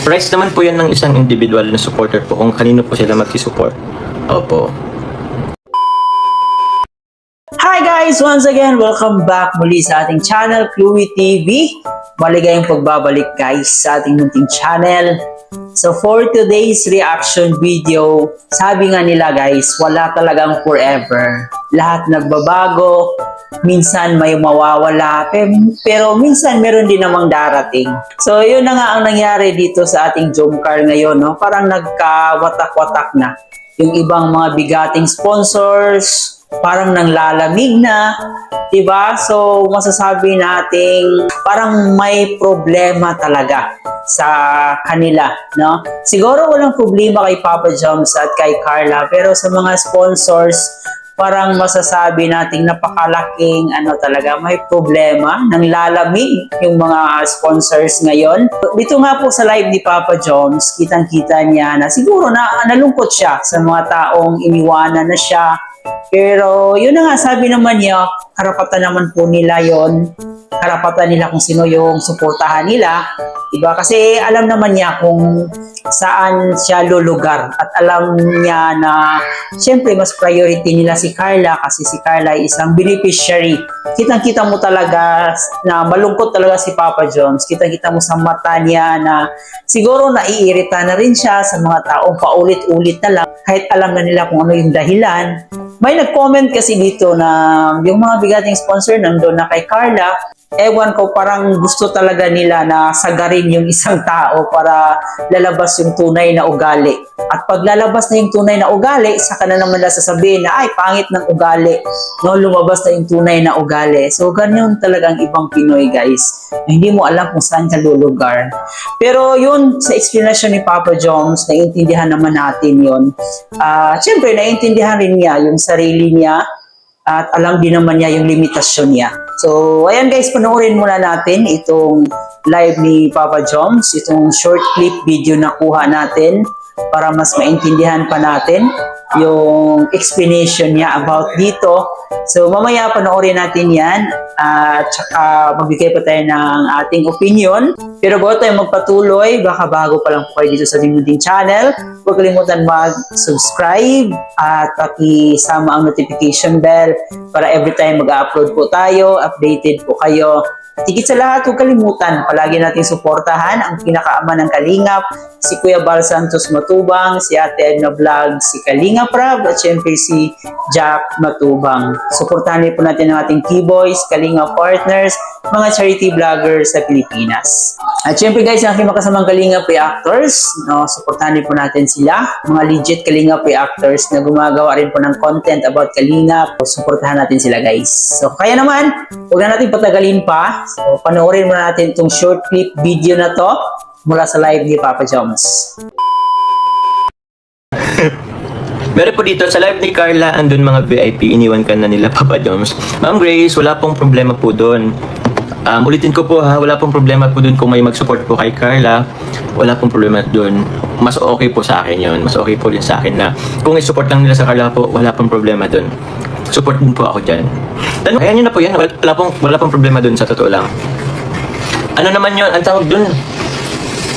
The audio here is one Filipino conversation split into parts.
Price naman po yan ng isang individual na supporter po kung kanino po sila magsi-support. Opo. Hi guys! Once again, welcome back muli sa ating channel, Chloe TV. Maligayang pagbabalik guys sa ating munting channel. So for today's reaction video, sabi nga nila guys, wala talagang forever. Lahat nagbabago, minsan may mawawala, pero minsan meron din namang darating. So yun na nga ang nangyari dito sa ating Jomcar ngayon, no? Parang nagkawatak-watak na. Yung ibang mga bigating sponsors, parang nanglalamig na, diba? So, masasabi nating parang may problema talaga sa kanila, no? Siguro walang problema kay Papa Joms at kay Carla, pero sa mga sponsors, parang masasabi nating napakalaking talaga, may problema, nanglalamig yung mga sponsors ngayon. Dito nga po sa live ni Papa Joms, kitang-kita niya na siguro nalungkot siya sa mga taong iniwanan na siya. Pero yun na nga, sabi naman niya, karapatan naman po nila yon, karapatan nila kung sino yung suportahan nila, diba? Kasi alam naman niya kung saan siya lulugar at alam niya na syempre mas priority nila si Carla kasi si Carla ay isang beneficiary. Kitang-kita mo talaga na malungkot talaga si Papa Joms. Kitang-kita mo sa mata niya na siguro naiirita na rin siya sa mga taong paulit-ulit na lang kahit alam na nila kung ano yung dahilan. May nag-comment kasi dito na yung mga bigating sponsor nandun na kay Carla, ewan ko, parang gusto talaga nila na sagarin yung isang tao para lalabas yung tunay na ugali. At pag lalabas na yung tunay na ugali, saka na naman nila sasabihin na ay pangit ng ugali, no, lumabas na yung tunay na ugali. So ganyan talagang ibang Pinoy guys, na hindi mo alam kung saan ka lulugar. Pero yun, sa explanation ni Papa Joms, naiintindihan naman natin yun. Siyempre, naiintindihan rin niya yung sarili niya at alam din naman niya yung limitasyon niya. So, ayan guys, panoorin muna natin itong live ni Papa Joms, itong short clip video na kuha natin para mas maintindihan pa natin yung explanation niya about dito. So, mamaya panoorin natin yan at saka magbigay pa tayo ng ating opinion. Pero bago tayo magpatuloy, baka bago pa lang po kayo dito sa Munting Channel, huwag kalimutan mag-subscribe at pakisama ang notification bell para every time mag-upload po tayo, updated po kayo. Higit sa lahat, huwag kalimutan, palagi natin suportahan ang pinakaama ng Kalingap, si Kuya Bal Santos Matubang, si Ate Edna Vlog, si Kalingap Rab, at syempre si Jack Matubang. Suportahan din po natin ang ating T-Boys, Kalingap Partners, mga charity vloggers sa Pilipinas. At syempre guys, ang aking makasamang Kalingap reactors, no, suportahan din po natin sila, mga legit Kalingap reactors na gumagawa rin po ng content about Kalingap. Suportahan natin sila guys. So kaya naman, huwag na natin patagalin pa. So panoorin muna natin itong short clip video na to mula sa live ni Papa Joms. Meron po dito sa live ni Carla, andun mga VIP, iniwan ka na nila Papa Joms. Ma'am Grace, wala pong problema po doon. Ulitin ko po ha, wala pong problema po doon kung may mag-support po kay Carla. Wala pong problema doon. Mas okay po sa akin yun. Mas okay po din sa akin na kung i-support lang nila sa Carla po, wala pong problema doon. Support din po ako dyan. Ayan yun na po yan. Wala pong problema doon sa totoo lang. Ano naman yun? Ang tawag doon,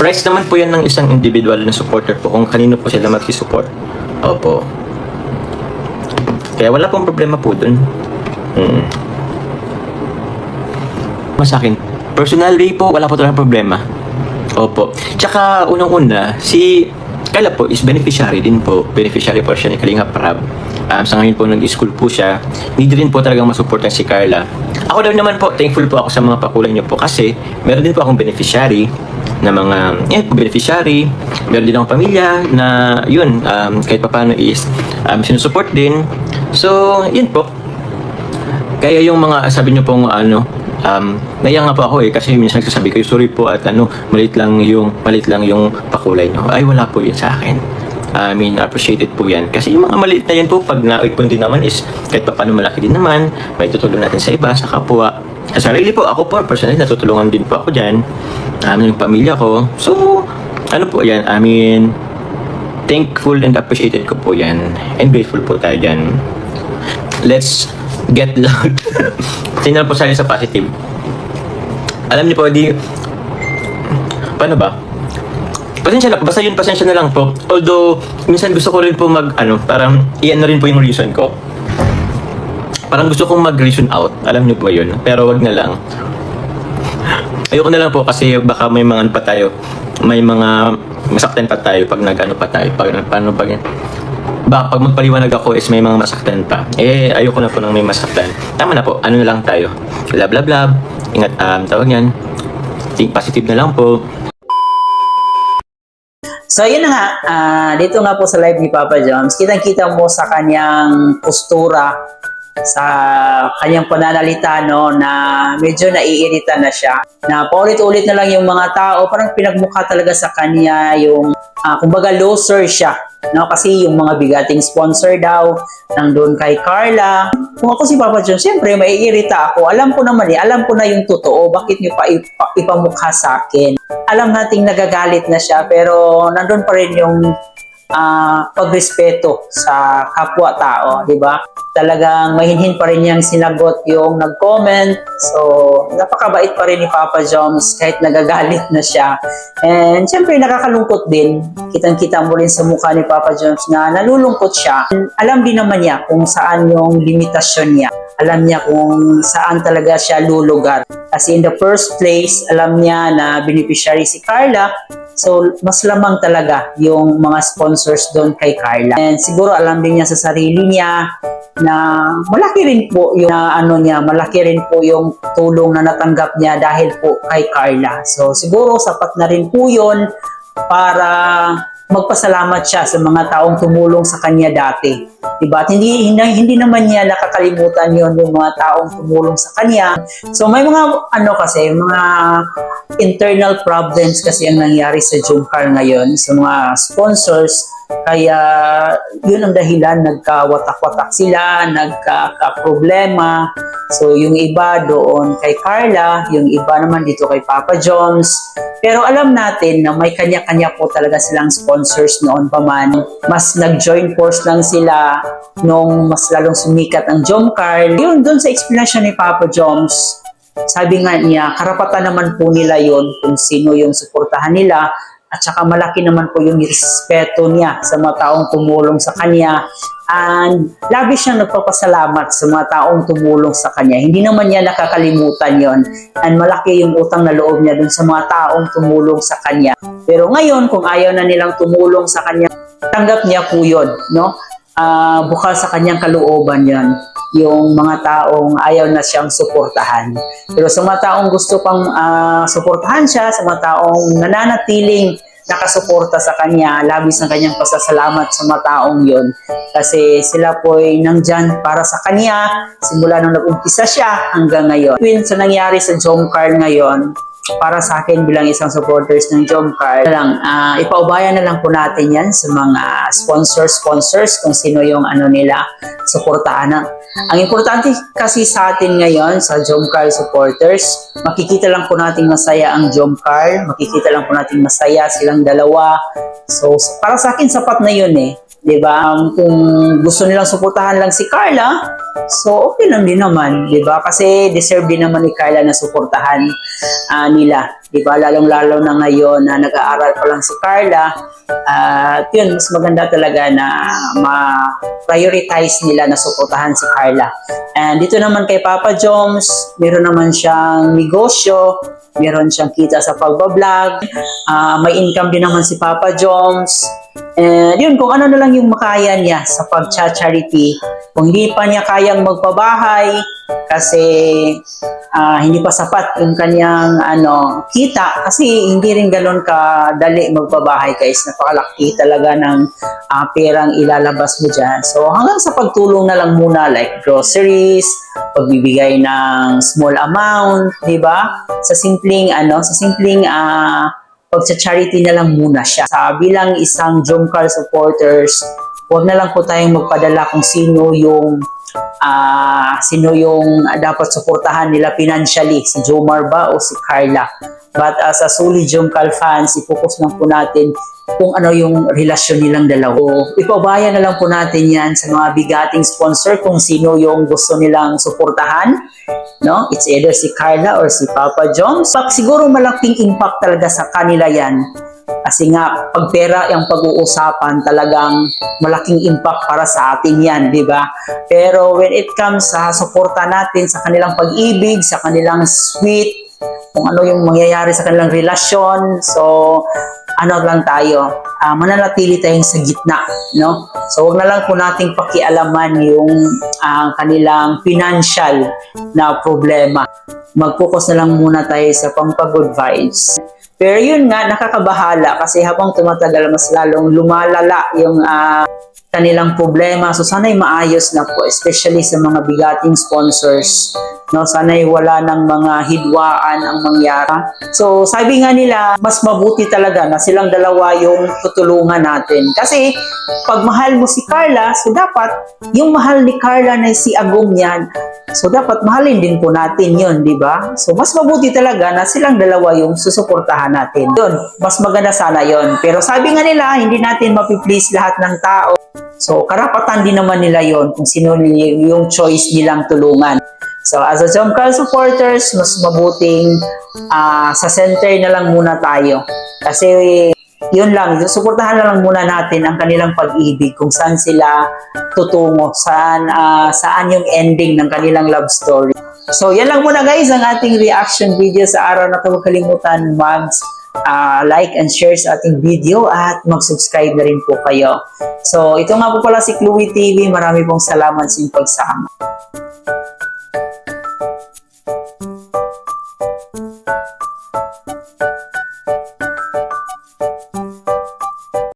price naman po yan ng isang individual na supporter po kung kanino po sila mag-support. Opo. Kaya wala pong problema po doon. Sa akin, personally po, wala po talagang problema. Opo. Tsaka, unang-una, si Carla po is beneficiary din po. Beneficiary po siya ni Kalingap Rab. Sa ngayon po, nag-school po siya. Need rin po talagang masuportan si Carla. Ako daw naman po, thankful po ako sa mga pakulay niyo po kasi meron din po akong beneficiary na mga, beneficiary. Meron din akong pamilya na, yun, kahit pa paano is sinusupport din. So, yun po. Kaya yung mga, sabi niyo pong, naiya nga po ako kasi minsan nagsasabi kayo, sorry po at malit lang yung pakulay niyo. Ay, wala po yun sa akin. Appreciated po yan. Kasi yung mga maliit na yan po, pag naipon din naman is, kahit pa paano malaki din naman, may tutulong natin sa iba, sa kapwa. Sa sarili po, ako po, personally, natutulungan din po ako dyan. Yung pamilya ko. So, ano po yan, thankful and appreciated ko po yan. And grateful po tayo dyan. Let's get loud. Tingnan po sa positive. Alam niyo po, paano ba? Pasensya lang, basta yun, pasensya na lang po. Although, minsan gusto ko rin po parang iyan na rin po yung reason ko. Parang gusto kong mag-reason out. Alam niyo po yun. Pero wag na lang. Ayoko na lang po kasi baka may mga pa tayo. May mga masaktan pa tayo pag pa tayo. Pag magpaliwanag ako is may mga masaktan pa. Ayoko na po nang may masaktan. Tama na po. Ano na lang tayo. Love, love, love. Ingat, tawag yan. Think positive na lang po. So, yun na nga. Dito nga po sa live ni Papa Joms, kitang-kita mo sa kanyang postura, sa kanyang pananalita, no, na medyo naiirita na siya. Na paulit-ulit na lang yung mga tao, parang pinagmukha talaga sa kanya yung, kumbaga loser siya. No, kasi yung mga bigating sponsor daw nandun kay Carla. Kung ako si Papa John, siyempre maiirita ako. Alam ko naman alam ko na yung totoo. Bakit niyo pa ipamukha sa akin? Alam nating nagagalit na siya, pero nandun pa rin yung pagrespeto sa kapwa-tao, di ba? Talagang mahinhin pa rin niyang sinagot yung nag-comment. So, napakabait pa rin ni Papa Joms kahit nagagalit na siya. And syempre, nakakalungkot din. Kitang-kita mo rin sa mukha ni Papa Joms na nalulungkot siya. Alam din naman niya kung saan yung limitasyon niya. Alam niya kung saan talaga siya lulugar. Kasi in the first place, alam niya na beneficiary si Carla. So, mas lamang talaga yung mga sponsors doon kay Carla. And siguro alam din niya sa sarili niya na malaki rin po yung malaki rin po yung tulong na natanggap niya dahil po kay Carla. So, siguro sapat na rin po yun para magpasalamat siya sa mga taong tumulong sa kanya dati. Diba? At hindi naman niya nakakalimutan yon yung mga taong tumulong sa kanya. So may mga mga internal problems kasi ang nangyari sa Jomcar ngayon sa mga sponsors. Kaya yun ang dahilan, nagkawatak-watak sila, nagka-problema. So yung iba doon kay Carla, yung iba naman dito kay Papa Joms. Pero alam natin na may kanya-kanya po talaga silang sponsors noon pa man. Mas nag-join force lang sila nung mas lalong sumikat ang Jomcar. Yun, doon sa explanation ni Papa Joms, sabi nga niya, karapatan naman po nila yun kung sino yung suportahan nila. At saka malaki naman po yung respeto niya sa mga taong tumulong sa kanya. And labis siyang nagpapasalamat sa mga taong tumulong sa kanya. Hindi naman niya nakakalimutan yon. And malaki yung utang na loob niya dun sa mga taong tumulong sa kanya. Pero ngayon, kung ayaw na nilang tumulong sa kanya, tanggap niya po yun, no? Bukal sa kanyang kalooban yon, yung mga taong ayaw na siyang suportahan. Pero sa mga taong gusto pang suportahan siya, sa mga taong nananatiling nakasuporta sa kanya, labis ng kanyang pasasalamat sa mga taong yon. Kasi sila po ay nandyan para sa kanya, simula nung nag-umpisa siya hanggang ngayon. Sa nangyari sa Jomcar ngayon, para sa akin bilang isang supporters ng Jomcar, ipaubayan na lang po natin yan sa mga sponsors kung sino yung nila, suportahan na. Ang importante kasi sa atin ngayon sa Jomcar supporters, makikita lang po natin masaya ang Jomcar, makikita lang po natin masaya silang dalawa. So para sa akin sapat na yun diba? Kung gusto nilang suportahan lang si Carla, so okay lang din naman, diba? Kasi deserve din naman ni Carla na suportahan nila, diba? Lalong-lalo na ngayon na nag-aaral pa lang si Carla. At yun, mas maganda talaga na ma-prioritize nila na suportahan si Carla. And dito naman kay Papa Joms, meron naman siyang negosyo, meron siyang kita sa pagbablog, may income din naman si Papa Joms. And yun, kung ano na lang yung makaya niya sa pag-charity. Kung hindi pa niya kayang magpabahay kasi hindi pa sapat yung kanyang kita, kasi hindi rin ganun kadali magpabahay guys. Napakalaki talaga ng perang ilalabas mo dyan. So hanggang sa pagtulong na lang muna, like groceries, pagbibigay ng small amount, di ba? Sa simpleng pagsa-charity na lang muna siya. Bilang isang Jomcar supporters, huwag na lang po tayong magpadala kung sino yung dapat suportahan nila financially, si Jomar ba o si Carla. But as a solid Jomcar fans, i-focus lang po natin kung ano yung relasyon nilang dalawa. So, ipabayan na lang po natin yan sa mga bigating sponsor kung sino yung gusto nilang suportahan. No? It's either si Carla or si Papa Jones. Siguro malaking impact talaga sa kanila yan. Kasi nga, pag pera yung pag-uusapan, talagang malaking impact para sa atin yan, di ba? Pero when it comes sa suporta natin sa kanilang pag-ibig, sa kanilang sweet, kung ano yung mangyayari sa kanilang relasyon, so ano lang tayo, mananatili tayong sa gitna, no? So wag na lang po nating pakialaman yung kanilang financial na problema. Mag-focus na lang muna tayo sa pampag-good vibes. Pero yun nga, nakakabahala kasi habang tumatagal, mas lalong lumalala yung kanilang problema. So sana'y maayos na po, especially sa mga bigating sponsors. No, sana'y wala ng mga hidwaan ang mangyari. So sabi nga nila, mas mabuti talaga na silang dalawa yung tutulungan natin. Kasi pag mahal mo si Carla, so dapat yung mahal ni Carla na si Agong yan, so dapat mahalin din po natin yun, di ba? So mas mabuti talaga na silang dalawa yung susuportahan natin. Yun, mas maganda sana yun. Pero sabi nga nila, hindi natin mapiplease lahat ng tao. So karapatan din naman nila yon kung sino yung choice nilang tulungan. So as a Jomcar supporters, mas mabuting sa center na lang muna tayo. Kasi yun lang, suportahan na lang muna natin ang kanilang pag-ibig, kung saan sila tutungo, saan yung ending ng kanilang love story. So yan lang muna guys ang ating reaction video sa araw na ito. Huwag kalimutan like and share sa ating video at mag-subscribe na rin po kayo. So ito nga po pala si Chloe TV. Marami pong salamat sa inyong pagsama.